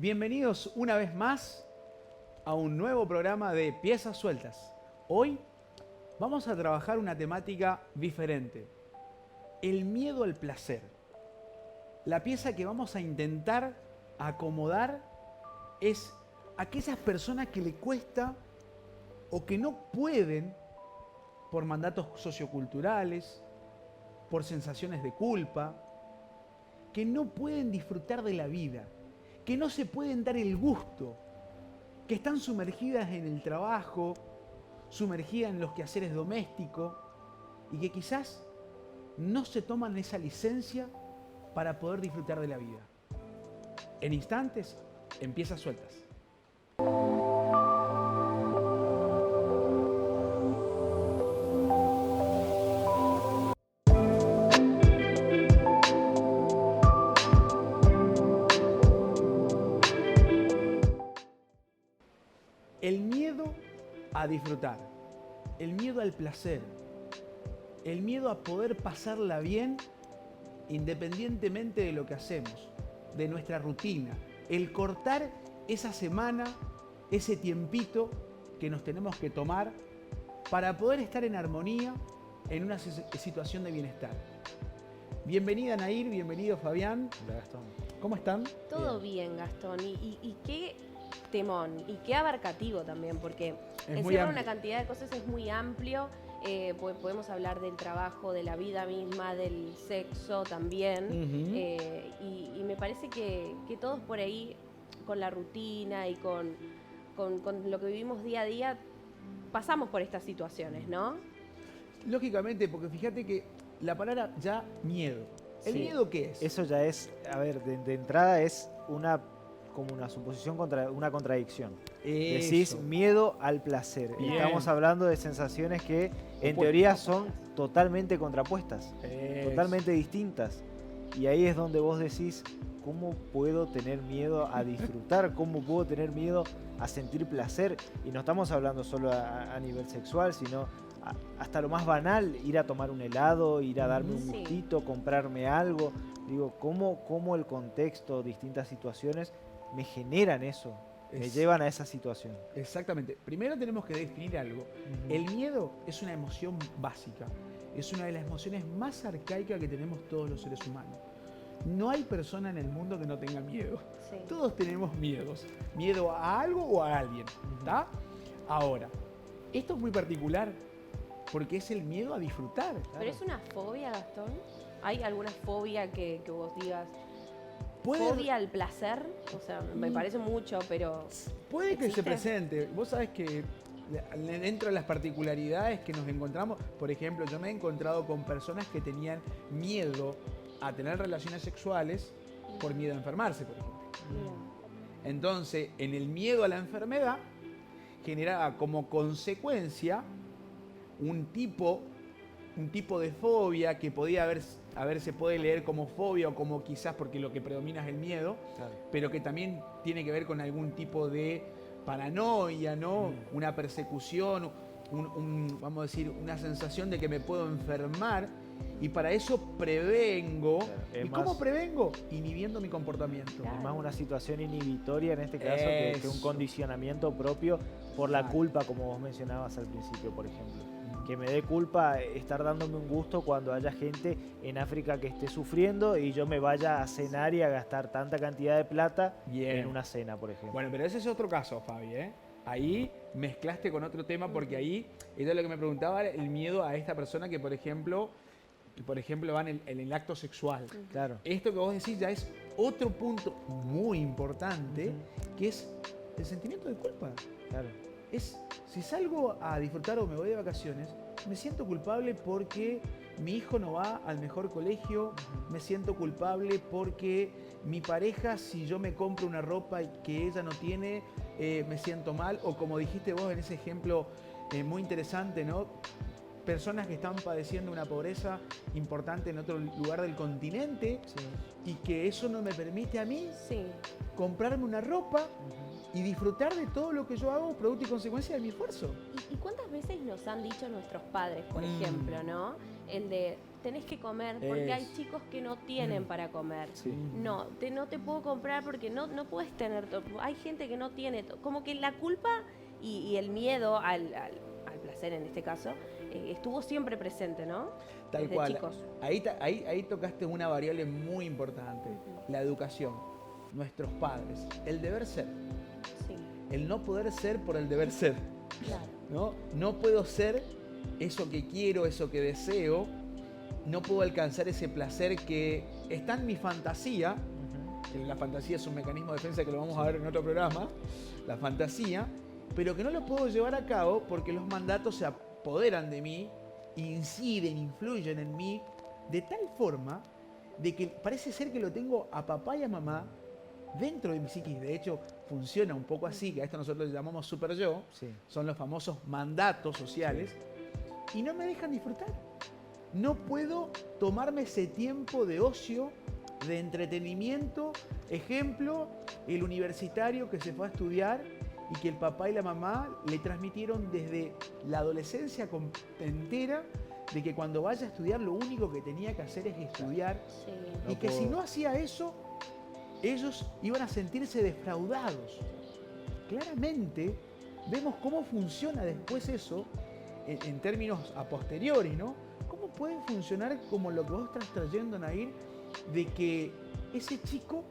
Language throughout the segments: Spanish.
Bienvenidos una vez más a un nuevo programa de Piezas Sueltas. Hoy vamos a trabajar una temática diferente, el miedo al placer. La pieza que vamos a intentar acomodar es aquellas personas que le cuesta o que no pueden, por mandatos socioculturales, por sensaciones de culpa, que no pueden disfrutar de la vida, que no se pueden dar el gusto, que están sumergidas en el trabajo, sumergidas en los quehaceres domésticos y que quizás no se toman esa licencia para poder disfrutar de la vida. En instantes, en Piezas Sueltas. El miedo a disfrutar, el miedo al placer, el miedo a poder pasarla bien independientemente de lo que hacemos, de nuestra rutina, el cortar esa semana, ese tiempito que nos tenemos que tomar para poder estar en armonía en una situación de bienestar. Bienvenida Nair, bienvenido Fabián. Hola Gastón. ¿Cómo están? Todo bien, Gastón. Y qué temón, y qué abarcativo también, porque encierra una cantidad de cosas, es muy amplio. Podemos hablar del trabajo, de la vida misma, del sexo también. Y me parece que todos por ahí, con la rutina y con lo que vivimos día a día, pasamos por estas situaciones, ¿no? Lógicamente, porque fíjate que la palabra ya miedo. ¿El miedo qué es? Eso ya es, a ver, de entrada es como una suposición contra una contradicción. Decís miedo al placer. Bien. Estamos hablando de sensaciones que en teoría son totalmente contrapuestas, totalmente distintas. Y ahí es donde vos decís, ¿cómo puedo tener miedo a disfrutar? ¿Cómo puedo tener miedo a sentir placer? Y no estamos hablando solo a nivel sexual, sino hasta lo más banal, ir a tomar un helado, ir a darme un gustito, comprarme algo. Digo, ¿cómo el contexto, distintas situaciones me generan eso? Me llevan a esa situación. Exactamente. Primero tenemos que definir algo. El miedo es una emoción básica. Es una de las emociones más arcaicas que tenemos todos los seres humanos. No hay persona en el mundo que no tenga miedo. Sí. Todos tenemos miedos. Miedo a algo o a alguien. ¿Está? Ahora, esto es muy particular porque es el miedo a disfrutar. Claro. ¿Pero es una fobia, Gastón? ¿Hay alguna fobia que vos digas? ¿Fobia al placer? O sea, me parece mucho, pero puede que ¿existe? se presente. Vos sabés que dentro de las particularidades que nos encontramos, por ejemplo, yo me he encontrado con personas que tenían miedo a tener relaciones sexuales por miedo a enfermarse, por ejemplo. Entonces, en el miedo a la enfermedad, generaba como consecuencia un tipo de fobia que podía se puede leer como fobia o como quizás porque lo que predomina es el miedo, claro, pero que también tiene que ver con algún tipo de paranoia, ¿no? Una persecución, vamos a decir, una sensación de que me puedo enfermar y para eso prevengo. Claro, ¿y cómo prevengo? Inhibiendo mi comportamiento. Claro. Es más una situación inhibitoria en este caso que un condicionamiento propio por la culpa, como vos mencionabas al principio, por ejemplo. Que me dé culpa estar dándome un gusto cuando haya gente en África que esté sufriendo y yo me vaya a cenar y a gastar tanta cantidad de plata en una cena, por ejemplo. Bueno, pero ese es otro caso, Fabi, ¿eh? Ahí mezclaste con otro tema porque ahí, eso es lo que me preguntaba, el miedo a esta persona que, por ejemplo va en el acto sexual. Claro. Esto que vos decís ya es otro punto muy importante, que es el sentimiento de culpa. Claro. Si salgo a disfrutar o me voy de vacaciones, me siento culpable porque mi hijo no va al mejor colegio, me siento culpable porque mi pareja, si yo me compro una ropa que ella no tiene, me siento mal, o como dijiste vos en ese ejemplo muy interesante, ¿no? Personas que están padeciendo una pobreza importante en otro lugar del continente y que eso no me permite a mí comprarme una ropa y disfrutar de todo lo que yo hago producto y consecuencia de mi esfuerzo. ¿Y cuántas veces nos han dicho nuestros padres, por ejemplo, ¿no? El de tenés que comer, porque hay chicos que no tienen para comer. Sí. No te puedo comprar porque no puedes tener todo. Hay gente que no tiene todo. Como que la culpa y el miedo al placer en este caso, estuvo siempre presente, ¿no? Tal Desde cual. chicos. Ahí tocaste una variable muy importante, la educación, nuestros padres, el deber ser, Sí, el no poder ser por el deber ser, claro. ¿no? No puedo ser eso que quiero, eso que deseo, no puedo alcanzar ese placer que está en mi fantasía, que la fantasía es un mecanismo de defensa que lo vamos a ver en otro programa, la fantasía, pero que no lo puedo llevar a cabo porque los mandatos se apoderan de mí, inciden, influyen en mí, de tal forma de que parece ser que lo tengo a papá y a mamá dentro de mi psiquis. De hecho, funciona un poco así, que a esto nosotros le llamamos super yo, Sí. son los famosos mandatos sociales, y no me dejan disfrutar. No puedo tomarme ese tiempo de ocio, de entretenimiento. Ejemplo, el universitario que se fue a estudiar y que el papá y la mamá le transmitieron desde la adolescencia entera de que cuando vaya a estudiar lo único que tenía que hacer es estudiar, Sí. y No que si puedo- no hacía eso, ellos iban a sentirse defraudados. Claramente vemos cómo funciona después eso en términos a posteriori, ¿no? ¿Cómo puede funcionar como lo que vos estás trayendo, Nair, de que ese chico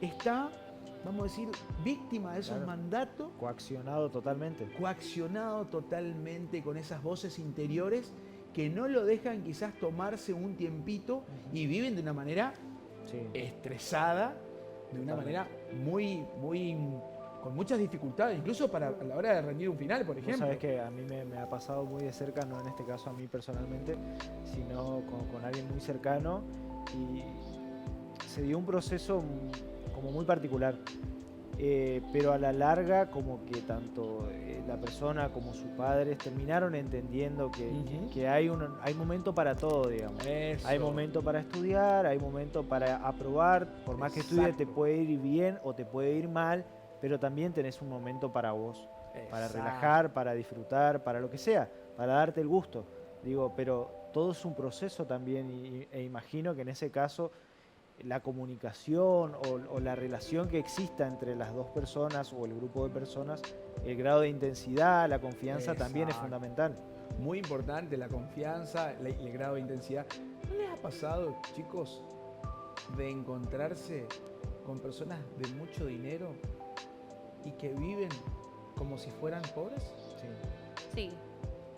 está, vamos a decir, víctima de esos Claro. mandatos, Coaccionado totalmente. coaccionado totalmente con esas voces interiores que no lo dejan quizás tomarse un tiempito y viven de una manera Sí. estresada, de una Totalmente. manera muy con muchas dificultades, incluso para a la hora de rendir un final, por Vos ejemplo. sabés que a mí me ha pasado muy de cerca, no en este caso a mí personalmente, sino con alguien muy cercano, y se dio un proceso como muy particular. Pero a la larga como que tanto la persona como sus padres terminaron entendiendo que, Ujú. que hay momento para todo, digamos. Eso. Hay momento para estudiar, hay momento para aprobar, por más que estudies te Exacto. puede ir bien o te puede ir mal, pero también tenés un momento para vos, para Exacto. relajar, para disfrutar, para lo que sea, para darte el gusto. Digo, pero todo es un proceso también e imagino que en ese caso la comunicación o la relación que exista entre las dos personas o el grupo de personas, el grado de intensidad, la confianza también es Exacto. fundamental. Muy importante la confianza y el grado de intensidad. ¿No les ha pasado, chicos, de encontrarse con personas de mucho dinero y que viven como si fueran pobres? Sí,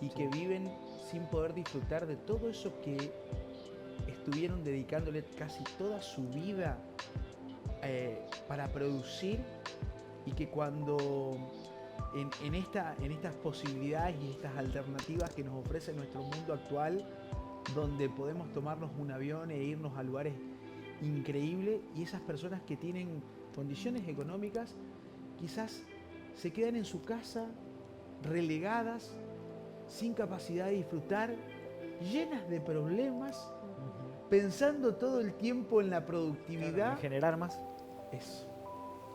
Y que viven sin poder disfrutar de todo eso que estuvieron dedicándole casi toda su vida para producir, y que cuando en estas posibilidades y estas alternativas que nos ofrece nuestro mundo actual, donde podemos tomarnos un avión e irnos a lugares increíbles, y esas personas que tienen condiciones económicas quizás se quedan en su casa relegadas, sin capacidad de disfrutar, llenas de problemas, pensando todo el tiempo en la productividad. En generar más. Eso.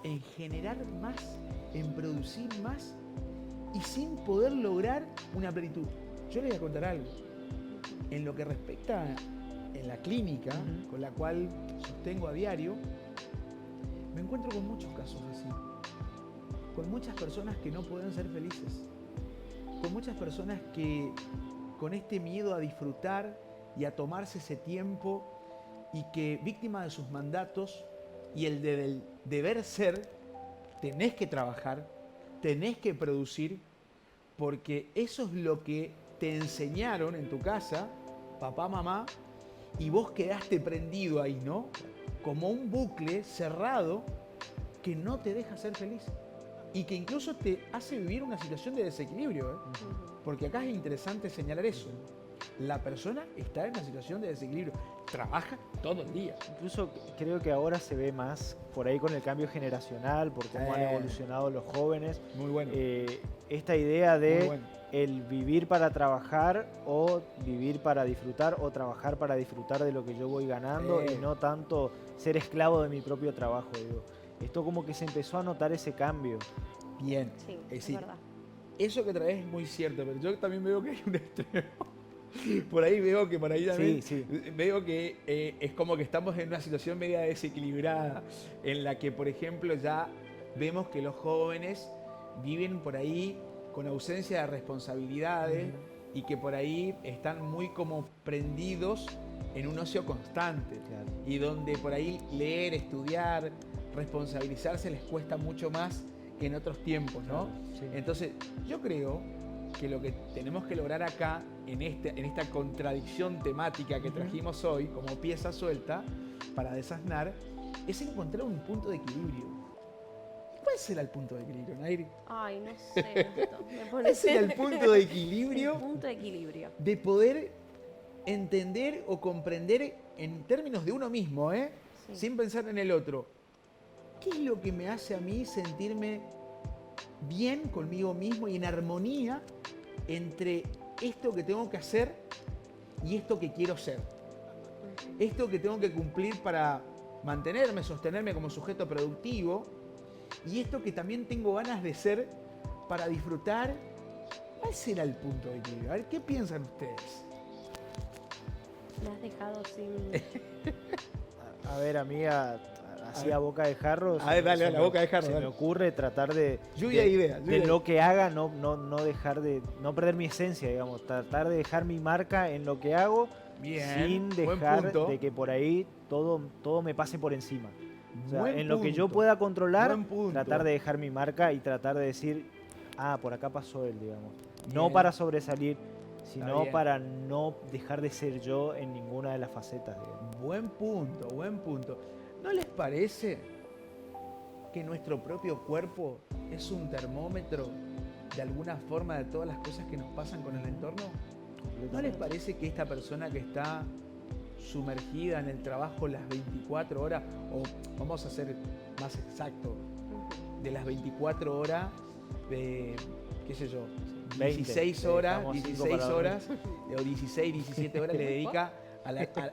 En generar más, en producir más, y sin poder lograr una plenitud. Yo les voy a contar algo. En lo que respecta en la clínica, con la cual sostengo a diario, me encuentro con muchos casos así. Con muchas personas que no pueden ser felices. Con muchas personas que con este miedo a disfrutar y a tomarse ese tiempo, y que víctima de sus mandatos y el del deber ser, tenés que trabajar, tenés que producir, porque eso es lo que te enseñaron en tu casa, papá, mamá, y vos quedaste prendido ahí, ¿no? Como un bucle cerrado que no te deja ser feliz y que incluso te hace vivir una situación de desequilibrio, ¿eh? Porque acá es interesante señalar eso. La persona está en una situación de desequilibrio, trabaja todo el día. Incluso creo que ahora se ve más por ahí con el cambio generacional, por cómo han evolucionado los jóvenes. Muy bueno. Esta idea Muy de bueno. el vivir para trabajar o vivir para disfrutar o trabajar para disfrutar de lo que yo voy ganando y no tanto ser esclavo de mi propio trabajo. Digo. Esto como que se empezó a notar ese cambio. Bien. sí, Es es decir, verdad. eso que traes es muy cierto, pero yo también veo que hay un extremo. Por ahí veo que también Sí. veo que es como que estamos en una situación media desequilibrada, en la que, por ejemplo, ya vemos que los jóvenes viven por ahí con ausencia de responsabilidades y que por ahí están muy como prendidos en un ocio constante. Claro. Y donde por ahí leer, estudiar, responsabilizarse les cuesta mucho más que en otros tiempos, ¿no? Sí. Entonces, yo creo que lo que tenemos que lograr acá, en esta contradicción temática que trajimos hoy, como pieza suelta, para desasnar, es encontrar un punto de equilibrio. ¿Cuál será el punto de equilibrio, Nair? Ay, no sé. ¿Cuál será el punto de equilibrio? El punto de equilibrio. De poder entender o comprender en términos de uno mismo, Sí. sin pensar en el otro. ¿Qué es lo que me hace a mí sentirme bien conmigo mismo y en armonía entre esto que tengo que hacer y esto que quiero ser? Esto que tengo que cumplir para mantenerme, sostenerme como sujeto productivo y esto que también tengo ganas de ser para disfrutar. ¿Cuál será el punto de equilibrio? A ver, ¿qué piensan ustedes? Me has dejado sin... A ver, amiga, así a boca de jarro. A ver, dale, a la boca de jarro, Se dale. me ocurre tratar de... Lluvia de ideas. De lo que haga, no dejar de... No perder mi esencia, digamos. Tratar de dejar mi marca en lo que hago Bien, sin buen dejar punto. de que por ahí todo me pase por encima. O sea, Buen en lo que yo punto. pueda controlar, Buen punto. tratar de dejar mi marca y tratar de decir, por acá pasó él, digamos. No Bien. para sobresalir, sino bien. para no dejar de ser yo en ninguna de las facetas, digamos. Buen punto, buen punto. ¿No les parece que nuestro propio cuerpo es un termómetro de alguna forma de todas las cosas que nos pasan con el entorno? ¿No les parece que esta persona que está sumergida en el trabajo las 24 horas, o vamos a ser más exacto, de las 24 horas, de, qué sé yo, 20, 16 sí, horas, estamos 16 cinco para horas, o 16, 17 horas le dedica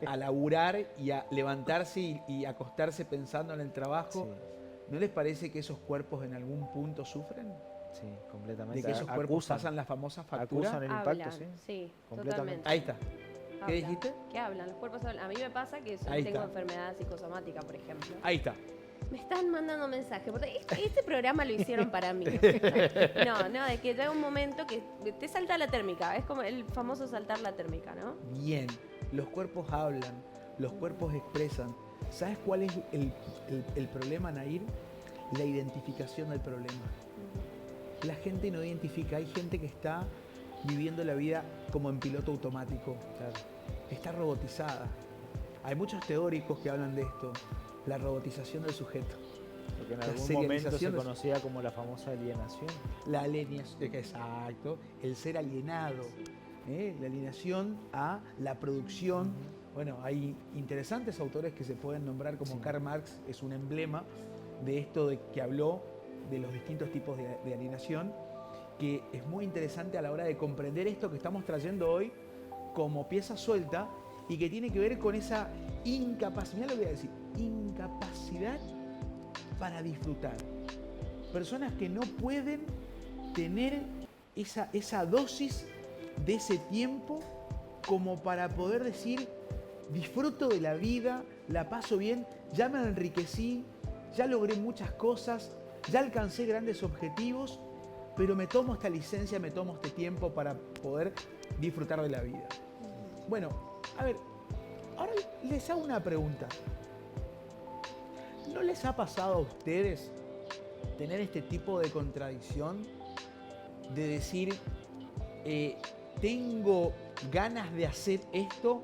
a laburar y a levantarse y acostarse pensando en el trabajo? Sí, ¿No les parece que esos cuerpos en algún punto sufren? sí, completamente. ¿De que esos cuerpos pasan la famosa factura? Acusan el impacto, Hablan, sí. totalmente. Completamente. Ahí está. ¿Qué Hablan. dijiste? ¿Qué hablan? Los cuerpos hablan. A mí me pasa que Ahí tengo está. enfermedad psicosomática, por ejemplo. Ahí está. Me están mandando mensajes. Porque este programa lo hicieron para mí. No, de que llega un momento que te salta la térmica. Es como el famoso saltar la térmica, ¿no? Bien, los cuerpos hablan, los cuerpos expresan. ¿Sabes cuál es el problema, Nair? La identificación del problema. La gente no identifica, hay gente que está viviendo la vida como en piloto automático, Claro. está robotizada. Hay muchos teóricos que hablan de esto, la robotización del sujeto. Lo que en La algún momento se serialización de- conocía como la famosa alienación. La alienación, exacto, el ser alienado, la alienación a la producción. Bueno, hay interesantes autores que se pueden nombrar como Sí. Karl Marx, es un emblema de esto de que habló de los distintos tipos de alienación, que es muy interesante a la hora de comprender esto que estamos trayendo hoy como pieza suelta y que tiene que ver con esa incapacidad, mirá lo que voy a decir, incapacidad para disfrutar. Personas que no pueden tener esa dosis de ese tiempo como para poder decir, disfruto de la vida, la paso bien, ya me enriquecí, ya logré muchas cosas, ya alcancé grandes objetivos, pero me tomo esta licencia, me tomo este tiempo para poder disfrutar de la vida. Bueno, a ver, ahora les hago una pregunta. ¿No les ha pasado a ustedes tener este tipo de contradicción de decir, tengo ganas de hacer esto,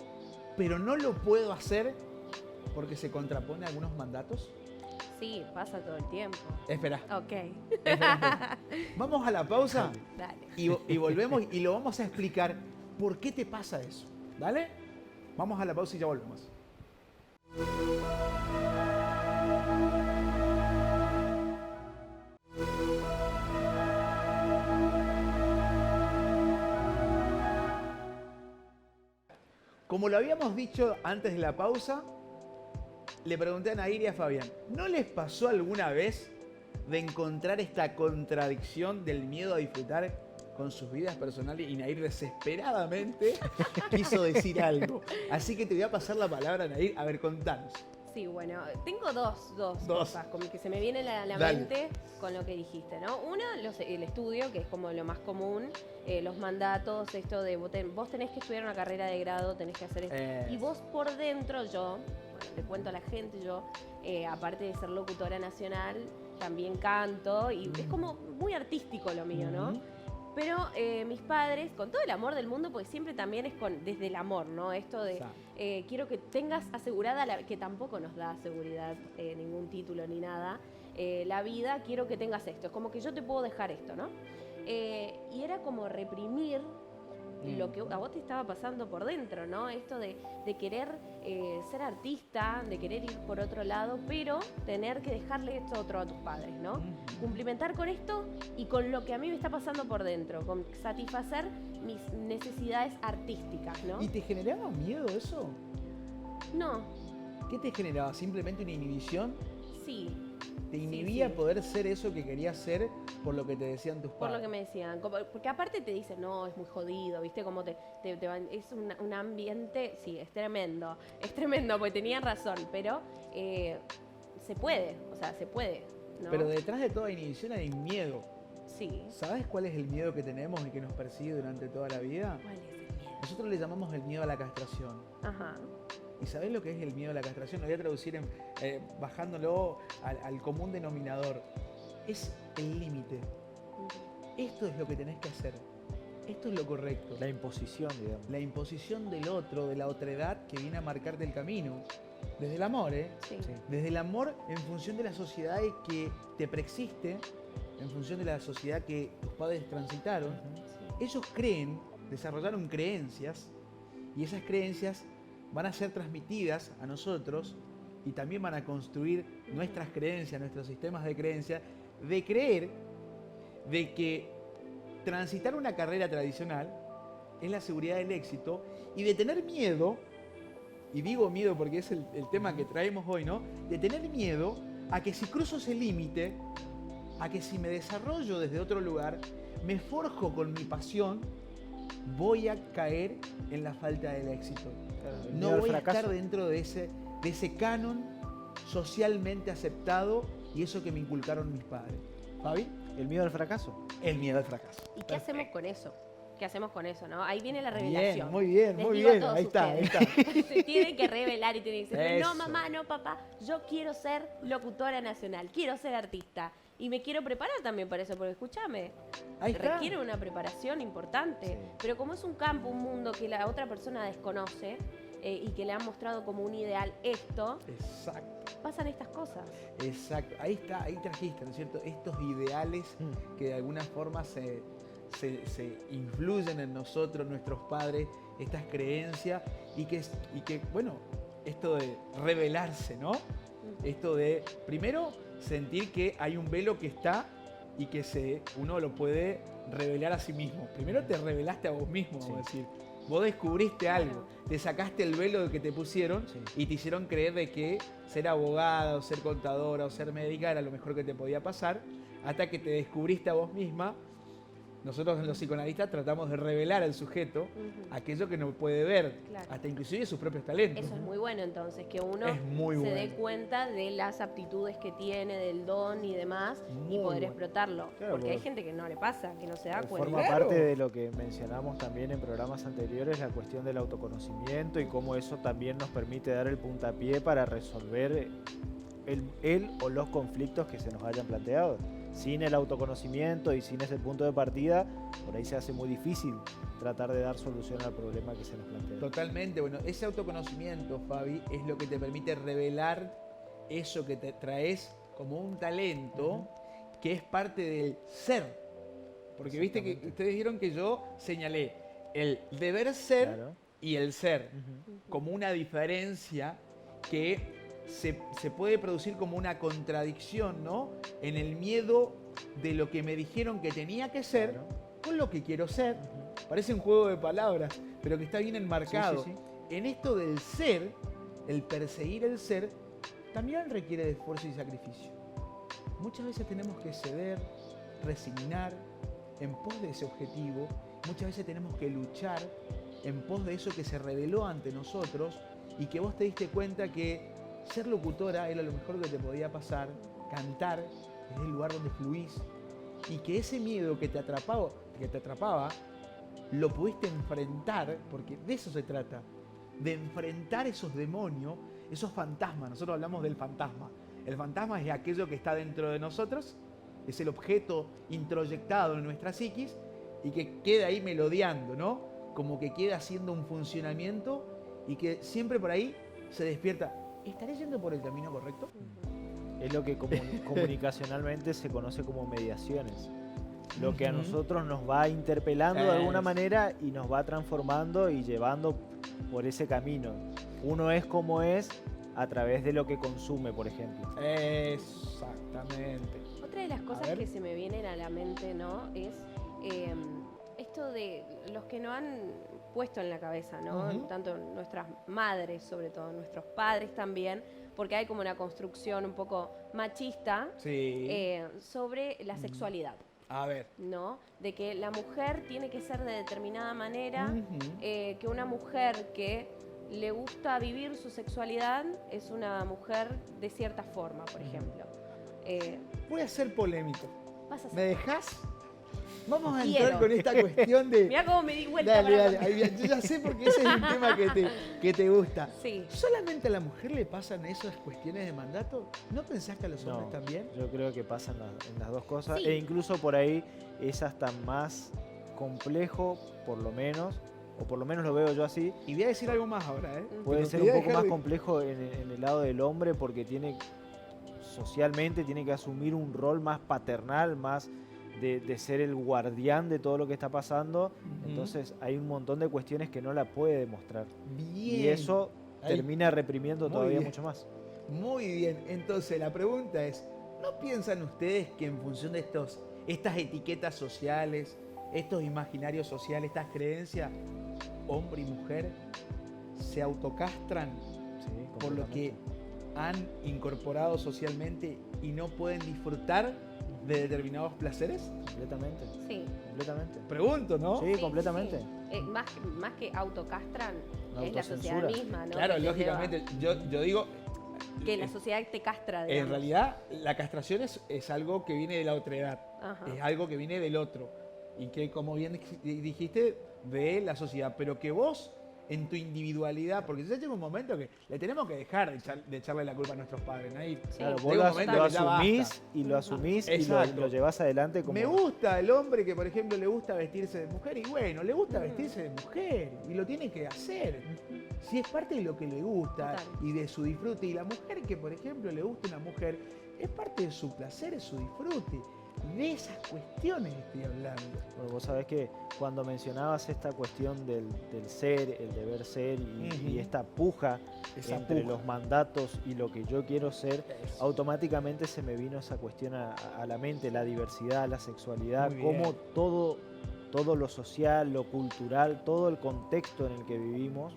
pero no lo puedo hacer porque se contrapone a algunos mandatos? Sí, pasa todo el tiempo. Espera, Ok, espera. Vamos a la pausa dale. y volvemos y lo vamos a explicar por qué te pasa eso. ¿Dale? Vamos a la pausa y ya volvemos. Como lo habíamos dicho antes de la pausa, le pregunté a Nair y a Fabián, ¿no les pasó alguna vez de encontrar esta contradicción del miedo a disfrutar con sus vidas personales y Nair desesperadamente quiso decir algo. Así que te voy a pasar la palabra, Nair. A ver, contanos. Sí, bueno, tengo dos cosas como que se me vienen a la mente con lo que dijiste, ¿no? Una, el estudio, que es como lo más común, los mandatos, esto de vos tenés que estudiar una carrera de grado, tenés que hacer esto. Y vos por dentro, bueno, le cuento a la gente, aparte de ser locutora nacional, también canto y es como muy artístico lo mío, ¿no? Pero mis padres, con todo el amor del mundo, pues siempre también es desde el amor, ¿no? Esto de quiero que tengas asegurada, que tampoco nos da seguridad ningún título ni nada, la vida, quiero que tengas esto. Es como que yo te puedo dejar esto, ¿no? Y era como reprimir lo que a vos te estaba pasando por dentro, ¿no? Esto de querer ser artista, de querer ir por otro lado, pero tener que dejarle esto otro a tus padres, ¿no? Cumplimentar con esto y con lo que a mí me está pasando por dentro, con satisfacer mis necesidades artísticas, ¿no? ¿Y te generaba miedo eso? No. ¿Qué te generaba? ¿Simplemente una inhibición? Sí. ¿Te inhibía sí. poder ser eso que querías ser por lo que te decían tus padres? Por lo que me decían. Porque aparte te dicen, no, es muy jodido, ¿viste? Como es un ambiente, sí, es tremendo, porque tenían razón, pero se puede, o sea, se puede, ¿no? Pero detrás de toda inhibición hay miedo. Sí. ¿Sabes cuál es el miedo que tenemos y que nos persigue durante toda la vida? ¿Cuál es el miedo? Nosotros le llamamos el miedo a la castración. Ajá. ¿Y sabés lo que es el miedo a la castración? Lo voy a traducir bajándolo al común denominador. Es el límite. Esto es lo que tenés que hacer. Esto es lo correcto. La imposición, digamos. La imposición del otro, de la otredad que viene a marcarte el camino. Desde el amor, ¿eh? Sí. Desde el amor en función de la sociedad que te preexiste, en función de la sociedad que tus padres transitaron. Ellos desarrollaron creencias, y esas creencias van a ser transmitidas a nosotros y también van a construir nuestras creencias, nuestros sistemas de creencias, de creer de que transitar una carrera tradicional es la seguridad del éxito y de tener miedo, y digo miedo porque es el tema que traemos hoy, ¿no? De tener miedo a que si cruzo ese límite, a que si me desarrollo desde otro lugar, me forjo con mi pasión, voy a caer en la falta del éxito. No voy a estar dentro de ese canon socialmente aceptado y eso que me inculcaron mis padres. ¿Fabi? ¿El miedo al fracaso? El miedo al fracaso. ¿Y qué hacemos con eso? ¿Qué hacemos con eso, no? Ahí viene la revelación. Muy bien. Ahí está. Se tiene que revelar y tiene que decir, no mamá, no papá, yo quiero ser locutora nacional, quiero ser artista. Y me quiero preparar también para eso, porque escúchame, requiere una preparación importante. Sí. Pero como es un campo, un mundo que la otra persona desconoce y que le han mostrado como un ideal esto, pasan estas cosas. Exacto. Ahí trajiste, ¿no es cierto? Estos ideales que de alguna forma se influyen en nosotros, nuestros padres, estas creencias y que, bueno, esto de revelarse, ¿no? Esto de, primero, sentir que hay un velo que está y que uno lo puede revelar a sí mismo. Primero te revelaste a vos mismo, vamos a decir. Vos descubriste algo, te sacaste el velo que te pusieron y te hicieron creer de que ser abogada o ser contadora o ser médica era lo mejor que te podía pasar, hasta que te descubriste a vos misma. Nosotros los psicoanalistas tratamos de revelar al sujeto aquello que no puede ver, hasta inclusive sus propios talentos. Eso es muy bueno entonces, que uno se dé cuenta de las aptitudes que tiene, del don y demás, y poder explotarlo. Claro, porque hay gente que no le pasa, que no se da cuenta. Forma parte de lo que mencionamos también en programas anteriores, la cuestión del autoconocimiento y cómo eso también nos permite dar el puntapié para resolver el o los conflictos que se nos hayan planteado. Sin el autoconocimiento y sin ese punto de partida, por ahí se hace muy difícil tratar de dar solución al problema que se nos plantea. Totalmente. Bueno, ese autoconocimiento, Fabi, es lo que te permite revelar eso que te traes como un talento que es parte del ser. Porque viste que ustedes vieron que yo señalé el deber ser y el ser como una diferencia que se puede producir como una contradicción, ¿no? En el miedo de lo que me dijeron que tenía que ser con lo que quiero ser. Parece un juego de palabras, pero que está bien enmarcado. En esto del ser, el perseguir el ser, también requiere de esfuerzo y sacrificio. Muchas veces tenemos que ceder, resignar, en pos de ese objetivo, muchas veces tenemos que luchar en pos de eso que se reveló ante nosotros y que vos te diste cuenta que ser locutora era lo mejor que te podía pasar, cantar es el lugar donde fluís y que ese miedo que te atrapaba lo pudiste enfrentar, porque de eso se trata, de enfrentar esos demonios, esos fantasmas. Nosotros hablamos del fantasma. El fantasma es aquello que está dentro de nosotros, es el objeto introyectado en nuestra psiquis y que queda ahí melodeando, ¿no? Como que queda haciendo un funcionamiento y que siempre por ahí se despierta. ¿Estaré yendo por el camino correcto? Es lo que comunicacionalmente se conoce como mediaciones. Lo que a nosotros nos va interpelando de alguna manera y nos va transformando y llevando por ese camino. Uno es como es a través de lo que consume, por ejemplo. Exactamente. Otra de las cosas que se me vienen a la mente, ¿no? Es esto de los que no han puesto en la cabeza, ¿no? Tanto nuestras madres, sobre todo, nuestros padres también, porque hay como una construcción un poco machista sobre la sexualidad. A ver. ¿No? De que la mujer tiene que ser de determinada manera, que una mujer que le gusta vivir su sexualidad es una mujer de cierta forma, por ejemplo. Voy a ser polémico. ¿Me dejás? Vamos a Quiero. entrar con esta cuestión de... Mirá cómo me di vuelta. Dale. Yo ya sé porque ese es un tema que te gusta. Sí. ¿Solamente a la mujer le pasan esas cuestiones de mandato? ¿No pensás que a los hombres también? Yo creo que pasan en las dos cosas. Sí. E incluso por ahí es hasta más complejo, por lo menos, o por lo menos lo veo yo así. Y voy a decir algo más ahora, ¿eh? Puede ser un poco más complejo en el lado del hombre porque socialmente tiene que asumir un rol más paternal, más de ser el guardián de todo lo que está pasando. Entonces hay un montón de cuestiones que no la puede demostrar. Bien. Y eso termina reprimiendo todavía mucho más. Muy bien. Entonces la pregunta es, ¿no piensan ustedes que en función de estas etiquetas sociales, estos imaginarios sociales, estas creencias, hombre y mujer se autocastran por lo que han incorporado socialmente y no pueden disfrutar de determinados placeres? Completamente. Sí. Completamente. Pregunto, ¿no? Sí, completamente. Sí. Más que autocastran, es la sociedad Autocensura. misma, ¿no? Claro, Que te lógicamente, yo digo... que la sociedad te castra, digamos. En realidad, la castración es algo que viene de la otredad, es algo que viene del otro y que, como bien dijiste, de la sociedad, pero que vos, en tu individualidad, porque ya llega un momento que le tenemos que dejar de echarle la culpa a nuestros padres, ¿no? Claro, vos lo asumís y lo llevas adelante como... Me gusta el hombre que, por ejemplo, le gusta vestirse de mujer y bueno, le gusta vestirse de mujer y lo tiene que hacer. Si es parte de lo que le gusta y de su disfrute. Y la mujer que, por ejemplo, le gusta una mujer, es parte de su placer, es su disfrute. De esas cuestiones estoy hablando. Bueno, vos sabés que cuando mencionabas esta cuestión del ser, el deber ser y esta puja entre los mandatos y lo que yo quiero ser, automáticamente se me vino esa cuestión a la mente, la diversidad, la sexualidad, cómo todo lo social, lo cultural, todo el contexto en el que vivimos,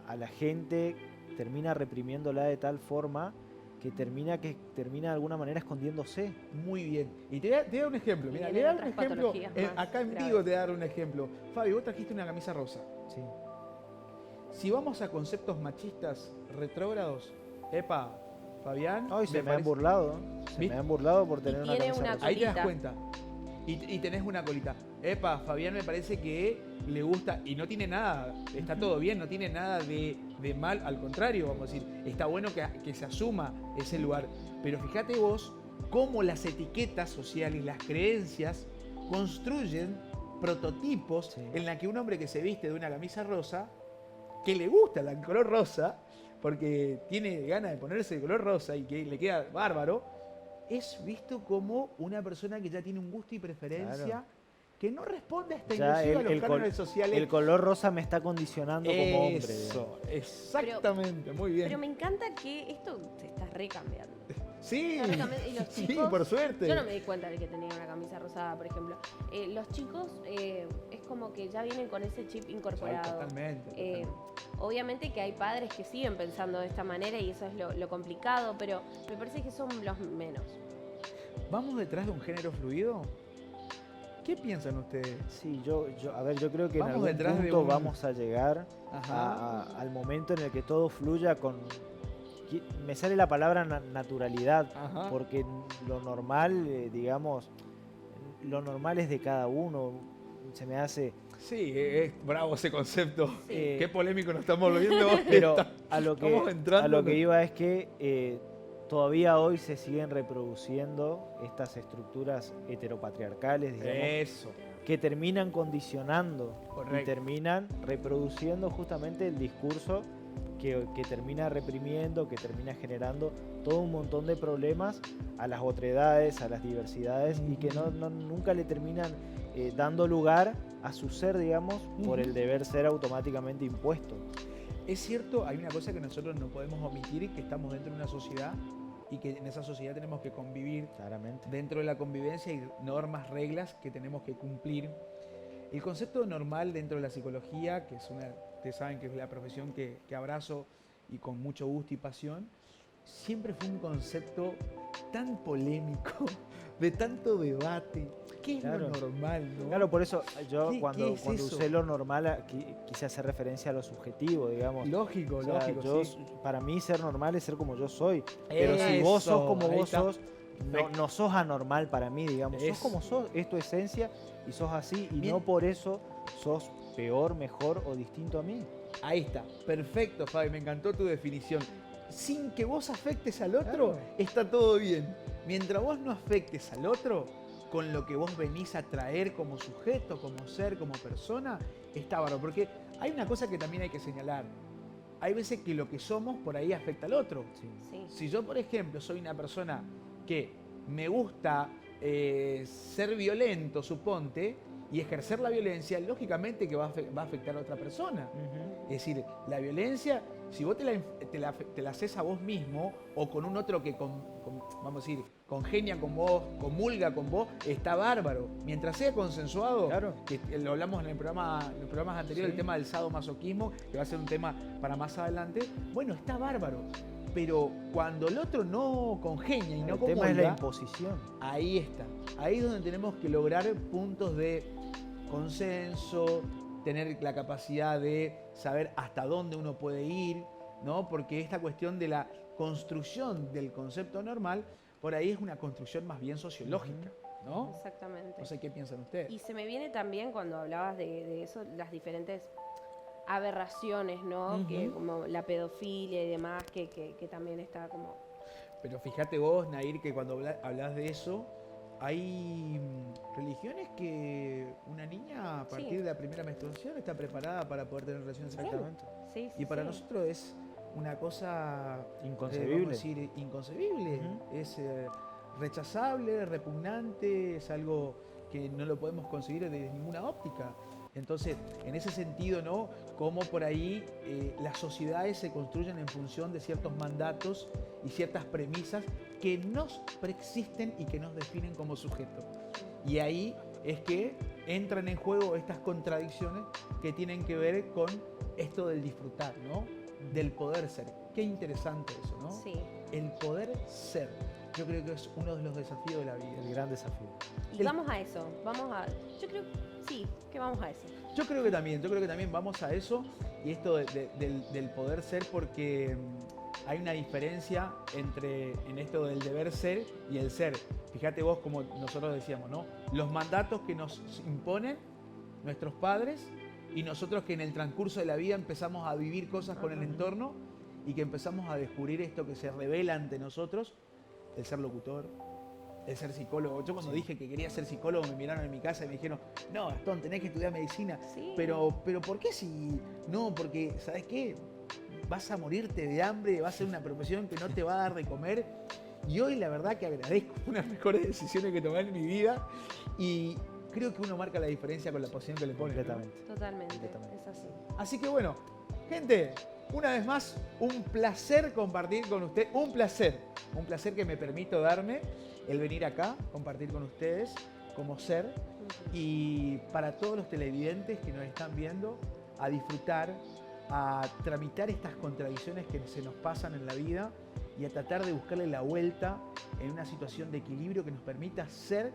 a la gente termina reprimiéndola de tal forma que termina de alguna manera escondiéndose. Muy bien. Y te voy a dar un ejemplo. Mira, le voy a dar un ejemplo. Acá en Vigo te voy a dar un ejemplo. Fabi, vos trajiste una camisa rosa. Sí. Si vamos a conceptos machistas retrógrados, Fabián... Ay, se me han burlado. Me han burlado por tener una camisa rosa. Ahí te das cuenta. Y tenés una colita. Fabián me parece que le gusta y no tiene nada, está todo bien, no tiene nada de mal, al contrario, vamos a decir, está bueno que se asuma ese lugar. Pero fíjate vos cómo las etiquetas sociales, las creencias construyen prototipos en la que un hombre que se viste de una camisa rosa, que le gusta el color rosa, porque tiene ganas de ponerse el color rosa y que le queda bárbaro, es visto como una persona que ya tiene un gusto y preferencia que no responde a esta inclusiva a los cánones sociales. El color rosa me está condicionando como hombre. Eso, exactamente, muy bien. Pero me encanta que esto se está recambiando. Sí, y los chicos, sí, por suerte. Yo no me di cuenta de que tenía una camisa rosada, por ejemplo. Los chicos es como que ya vienen con ese chip incorporado. Totalmente. Obviamente que hay padres que siguen pensando de esta manera y eso es lo complicado, pero me parece que son los menos. ¿Vamos detrás de un género fluido? ¿Qué piensan ustedes? Sí, a ver, yo creo que en Vamos algún detrás de punto un- vamos a llegar Ajá. al momento en el que todo fluya con... Me sale la palabra naturalidad, Ajá. porque lo normal, digamos, lo normal es de cada uno. Se me hace... Sí, es bravo ese concepto. Sí. Qué polémico nos estamos volviendo. Pero a lo Estamos que, entrando a lo que en- iba es que todavía hoy se siguen reproduciendo estas estructuras heteropatriarcales, digamos, Eso. que terminan condicionando Correcto. y terminan reproduciendo justamente el discurso que termina reprimiendo, que termina generando todo un montón de problemas a las otredades, a las diversidades, y que nunca le terminan dando lugar a su ser, digamos, por el deber ser automáticamente impuesto. Es cierto, hay una cosa que nosotros no podemos omitir, que estamos dentro de una sociedad y que en esa sociedad tenemos que convivir. Claramente. Dentro de la convivencia hay normas, reglas que tenemos que cumplir. El concepto normal dentro de la psicología, que es ustedes saben que es la profesión que abrazo y con mucho gusto y pasión, siempre fue un concepto tan polémico, de tanto debate. ¿Qué es Claro. lo normal, no? Claro, por eso yo ¿Qué cuando es eso? usé lo normal quise hacer referencia a lo subjetivo, digamos. Lógico, O sea, lógico, sí. para mí ser normal es ser como yo soy. Pero si vos sos Eso, como ahí vos está. sos, no sos anormal para mí, digamos. Sos Eso. como sos, es tu esencia y sos así. Y Bien. no por eso sos peor, mejor o distinto a mí. Ahí está, perfecto, Fabi, me encantó tu definición. Sin que vos afectes al otro, Claro. está todo bien. Mientras vos no afectes al otro, con lo que vos venís a traer como sujeto, como ser, como persona, está bárbaro. Porque hay una cosa que también hay que señalar. Hay veces que lo que somos por ahí afecta al otro. Sí. Si yo, por ejemplo, soy una persona que me gusta ser violento, suponte, y ejercer la violencia, lógicamente que va a afectar a otra persona. Es decir, la violencia, si vos te la haces a vos mismo o con un otro que, vamos a decir, congenia con vos, comulga con vos, está bárbaro. Mientras sea consensuado, Claro. que lo hablamos en los programas anteriores, Sí. el tema del sadomasoquismo, que va a ser un tema para más adelante, bueno, está bárbaro. Pero cuando el otro no congenia y no El tema es la comulga, imposición. ahí está. Ahí es donde tenemos que lograr puntos de consenso, tener la capacidad de saber hasta dónde uno puede ir, ¿no? Porque esta cuestión de la construcción del concepto normal, por ahí es una construcción más bien sociológica, ¿no? Exactamente. No sé qué piensan ustedes. Y se me viene también cuando hablabas de eso, las diferentes aberraciones, ¿no? Ujú. Que como la pedofilia y demás, que también está como... Pero fíjate vos, Nair, que cuando hablas de eso, hay religiones que una niña a partir Sí. de la primera menstruación está preparada para poder tener relaciones sexuales. Exactamente. Sí, sí, Y para sí. nosotros es una cosa Inconcebible. vamos a decir, inconcebible. Ujú. Es rechazable, repugnante, es algo que no lo podemos conseguir desde ninguna óptica. Entonces, en ese sentido, ¿no? Como por ahí las sociedades se construyen en función de ciertos mandatos y ciertas premisas que nos preexisten y que nos definen como sujetos. Y ahí es que entran en juego estas contradicciones que tienen que ver con esto del disfrutar, ¿no? Del poder ser. Qué interesante eso, ¿no? Sí. El poder ser. Yo creo que es uno de los desafíos de la vida. El gran desafío. Y vamos a eso, yo creo, sí, que vamos a eso. Yo creo que también vamos a eso y esto del poder ser, porque hay una diferencia en esto del deber ser y el ser. Fíjate vos, como nosotros decíamos, ¿no? Los mandatos que nos imponen nuestros padres y nosotros que en el transcurso de la vida empezamos a vivir cosas con el entorno y que empezamos a descubrir esto que se revela ante nosotros, el ser locutor, el ser psicólogo. Yo cuando dije que quería ser psicólogo me miraron en mi casa y me dijeron, no, Gastón, tenés que estudiar medicina. Sí. Pero ¿por qué si no? Porque, ¿sabes qué? Vas a morirte de hambre, va a ser una profesión que no te va a dar de comer. Y hoy la verdad que agradezco unas mejores decisiones que tomé en mi vida y creo que uno marca la diferencia con la posición que le pone. ¿no? Completamente. Totalmente, Completamente. es así. Así que bueno, gente, una vez más, un placer compartir con usted, un placer que me permito darme el venir acá, compartir con ustedes como ser y para todos los televidentes que nos están viendo, a disfrutar, a tramitar estas contradicciones que se nos pasan en la vida y a tratar de buscarle la vuelta en una situación de equilibrio que nos permita ser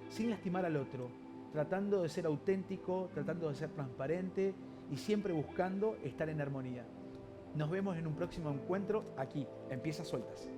sin lastimar al otro, tratando de ser auténtico, tratando de ser transparente y siempre buscando estar en armonía. Nos vemos en un próximo encuentro aquí, en Piezas Sueltas.